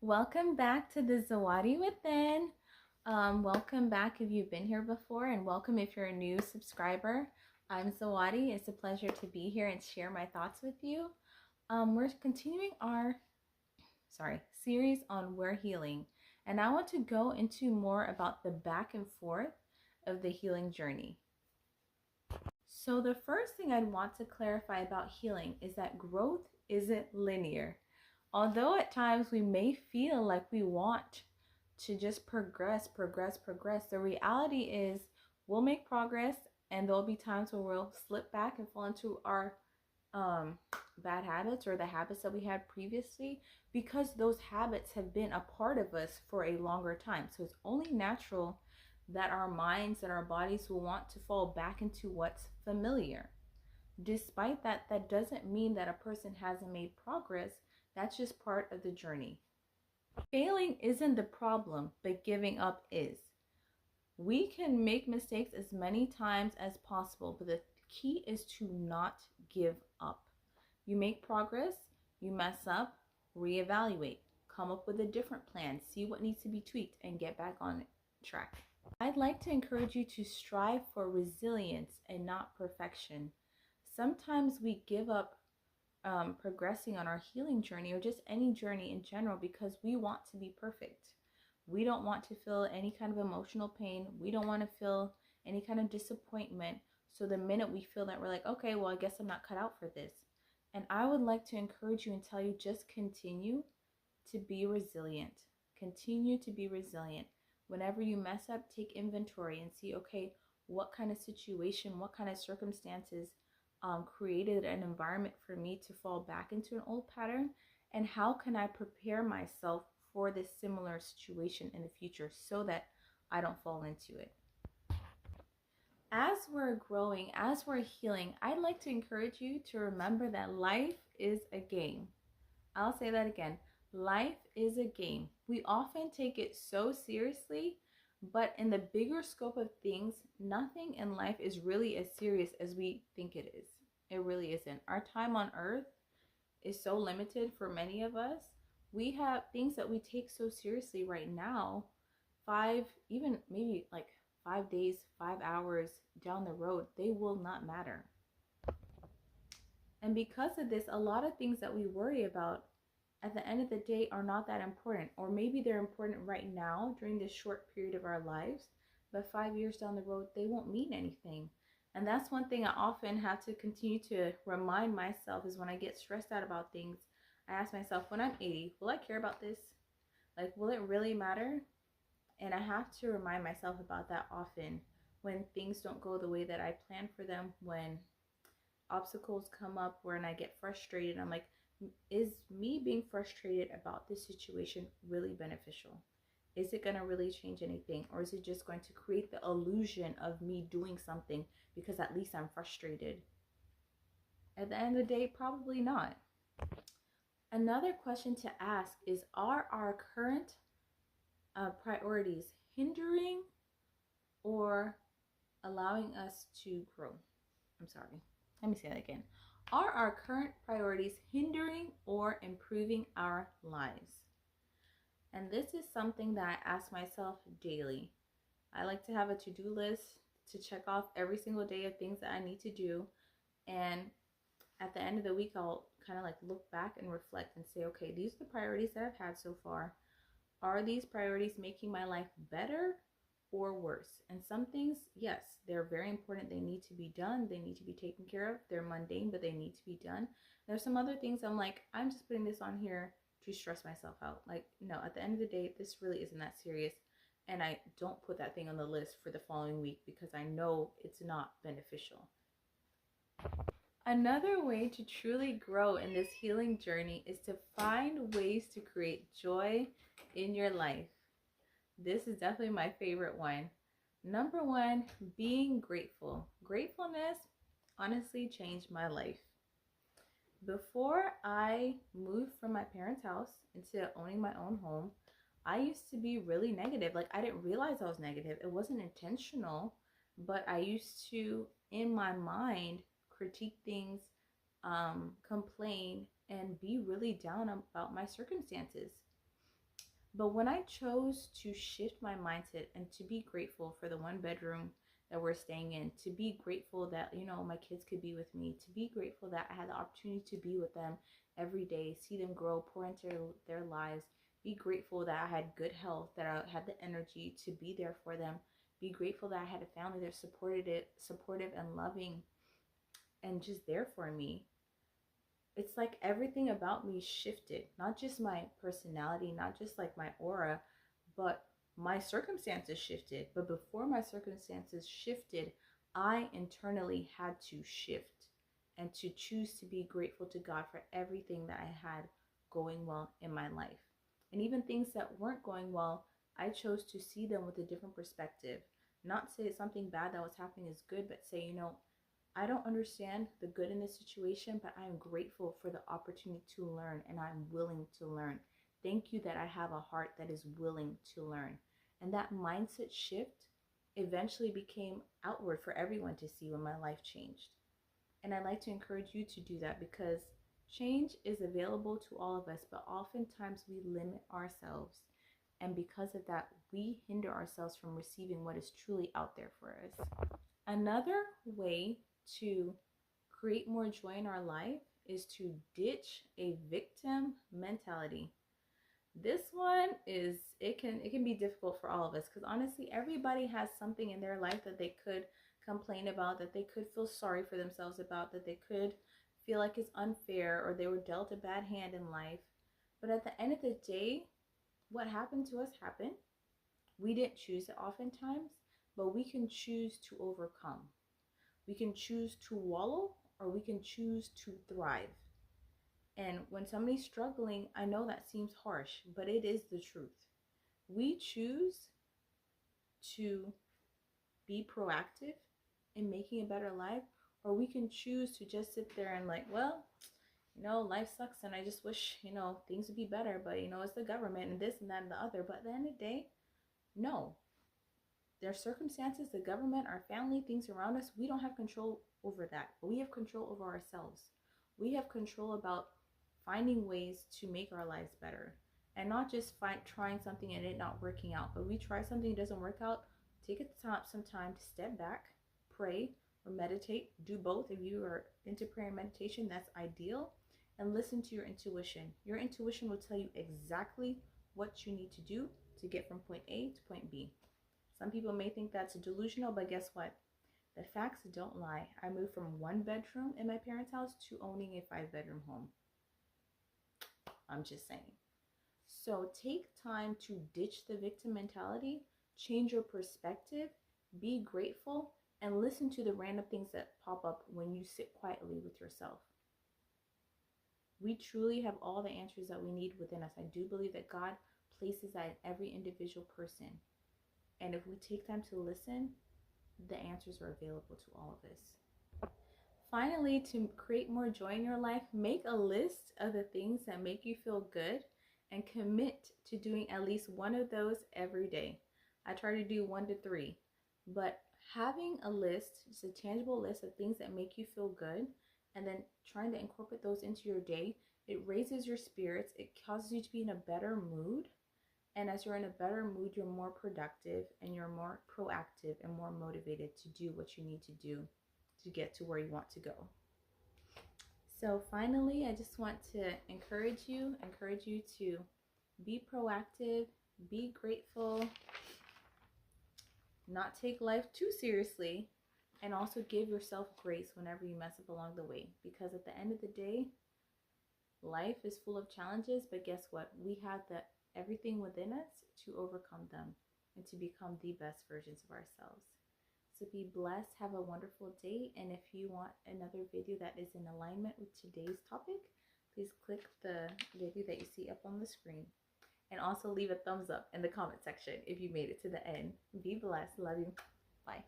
Welcome back to the Zawadi Within. Welcome back if you've been here before, and welcome if you're a new subscriber. I'm Zawadi. It's a pleasure to be here and share my thoughts with you. We're continuing our series on We're Healing, and I want to go into more about the back and forth of the healing journey. So the first thing I'd want to clarify about healing is that growth isn't linear. Although at times we may feel like we want to just progress, the reality is we'll make progress and there'll be times where we'll slip back and fall into our bad habits or the habits that we had previously, because those habits have been a part of us for a longer time. So it's only natural that our minds and our bodies will want to fall back into what's familiar. Despite that, that doesn't mean that a person hasn't made progress. That's just part of the journey. Failing isn't the problem, but giving up is. We can make mistakes as many times as possible, but the key is to not give up. You make progress, you mess up, reevaluate, come up with a different plan, see what needs to be tweaked, and get back on track. I'd like to encourage you to strive for resilience and not perfection. Sometimes we give up progressing on our healing journey or just any journey in general because we want to be perfect. We don't want to feel any kind of emotional pain. We don't want to feel any kind of disappointment. So the minute we feel that, we're like, okay, well, I guess I'm not cut out for this. And I would like to encourage you and tell you, just continue to be resilient. Continue to be resilient. Whenever you mess up, take inventory and see, okay, what kind of situation, what kind of circumstances created an environment for me to fall back into an old pattern, and how can I prepare myself for this similar situation in the future so that I don't fall into it. As we're growing, as we're healing, I'd like to encourage you to remember that life is a game. I'll say that again. Life is a game. We often take it so seriously, but in the bigger scope of things, nothing in life is really as serious as we think it is. It really isn't. Our time on earth is so limited for many of us. We have things that we take so seriously right now, even maybe like 5 days, 5 hours down the road, they will not matter. And because of this, a lot of things that we worry about at the end of the day are not that important, or maybe they're important right now during this short period of our lives, but 5 years down the road, they won't mean anything. And that's one thing I often have to continue to remind myself is when I get stressed out about things, I ask myself, when I'm 80, will I care about this? Like, will it really matter? And I have to remind myself about that often when things don't go the way that I plan for them, when obstacles come up, when I get frustrated. I'm like, is me being frustrated about this situation really beneficial? Is it going to really change anything? Or is it just going to create the illusion of me doing something because at least I'm frustrated? At the end of the day, probably not. Another question to ask is, are our current priorities hindering or allowing us to grow? I'm sorry. Let me say that again. Are our current priorities hindering or improving our lives? And this is something that I ask myself daily. I like to have a to-do list to check off every single day of things that I need to do. And at the end of the week, I'll kind of like look back and reflect and say, okay, these are the priorities that I've had so far. Are these priorities making my life better or worse? And some things, yes, they're very important. They need to be done. They need to be taken care of. They're mundane, but they need to be done. There's some other things I'm like, I'm just putting this on here to stress myself out. Like, no, at the end of the day, this really isn't that serious. And I don't put that thing on the list for the following week because I know it's not beneficial. Another way to truly grow in this healing journey is to find ways to create joy in your life. This is definitely my favorite one. Number one, being grateful. Gratefulness honestly changed my life. Before I moved from my parents' house into owning my own home, I used to be really negative. Like, I didn't realize I was negative. It wasn't intentional, but I used to, in my mind, critique things, complain, and be really down about my circumstances. But when I chose to shift my mindset and to be grateful for the one bedroom that we're staying in, to be grateful that, you know, my kids could be with me, to be grateful that I had the opportunity to be with them every day, see them grow, pour into their lives, be grateful that I had good health, that I had the energy to be there for them, be grateful that I had a family that supportive and loving and just there for me. It's like everything about me shifted, not just my personality, not just like my aura, but my circumstances shifted. But before my circumstances shifted, I internally had to shift and to choose to be grateful to God for everything that I had going well in my life. And even things that weren't going well, I chose to see them with a different perspective. Not say something bad that was happening is good, but say, you know, I don't understand the good in this situation, but I am grateful for the opportunity to learn, and I'm willing to learn. Thank you that I have a heart that is willing to learn. And that mindset shift eventually became outward for everyone to see when my life changed. And I'd like to encourage you to do that, because change is available to all of us, but oftentimes we limit ourselves. And because of that, we hinder ourselves from receiving what is truly out there for us. Another way to create more joy in our life is to ditch a victim mentality. This one is, it can be difficult for all of us, because honestly, everybody has something in their life that they could complain about, that they could feel sorry for themselves about, that they could feel like it's unfair, or they were dealt a bad hand in life. But at the end of the day, what happened to us happened. We didn't choose it oftentimes, but we can choose to overcome. We can choose to wallow, or we can choose to thrive. And when somebody's struggling, I know that seems harsh, but it is the truth. We choose to be proactive in making a better life, or we can choose to just sit there and like, well, you know, life sucks and I just wish, you know, things would be better, but you know, it's the government and this and that and the other. But at the end of the day, no. Their circumstances, the government, our family, things around us, we don't have control over that. But we have control over ourselves. We have control about finding ways to make our lives better. And not just trying something and it not working out. But we try something, it doesn't work out, take some time to step back, pray, or meditate. Do both. If you are into prayer and meditation, that's ideal. And listen to your intuition. Your intuition will tell you exactly what you need to do to get from point A to point B. Some people may think that's delusional, but guess what? The facts don't lie. I moved from one bedroom in my parents' house to owning a 5-bedroom home. I'm just saying. So take time to ditch the victim mentality, change your perspective, be grateful, and listen to the random things that pop up when you sit quietly with yourself. We truly have all the answers that we need within us. I do believe that God places that in every individual person. And if we take time to listen, the answers are available to all of us. Finally, to create more joy in your life, make a list of the things that make you feel good and commit to doing at least one of those every day. I try to do 1 to 3, but having a list, just a tangible list of things that make you feel good, and then trying to incorporate those into your day, it raises your spirits. It causes you to be in a better mood. And as you're in a better mood, you're more productive and you're more proactive and more motivated to do what you need to do to get to where you want to go. So finally, I just want to encourage you to be proactive, be grateful, not take life too seriously, and also give yourself grace whenever you mess up along the way. Because at the end of the day, life is full of challenges, but guess what? We have everything within us to overcome them and to become the best versions of ourselves. So be blessed, have a wonderful day, and if you want another video that is in alignment with today's topic, please click the video that you see up on the screen. And also leave a thumbs up in the comment section if you made it to the end. Be blessed. Love you. Bye.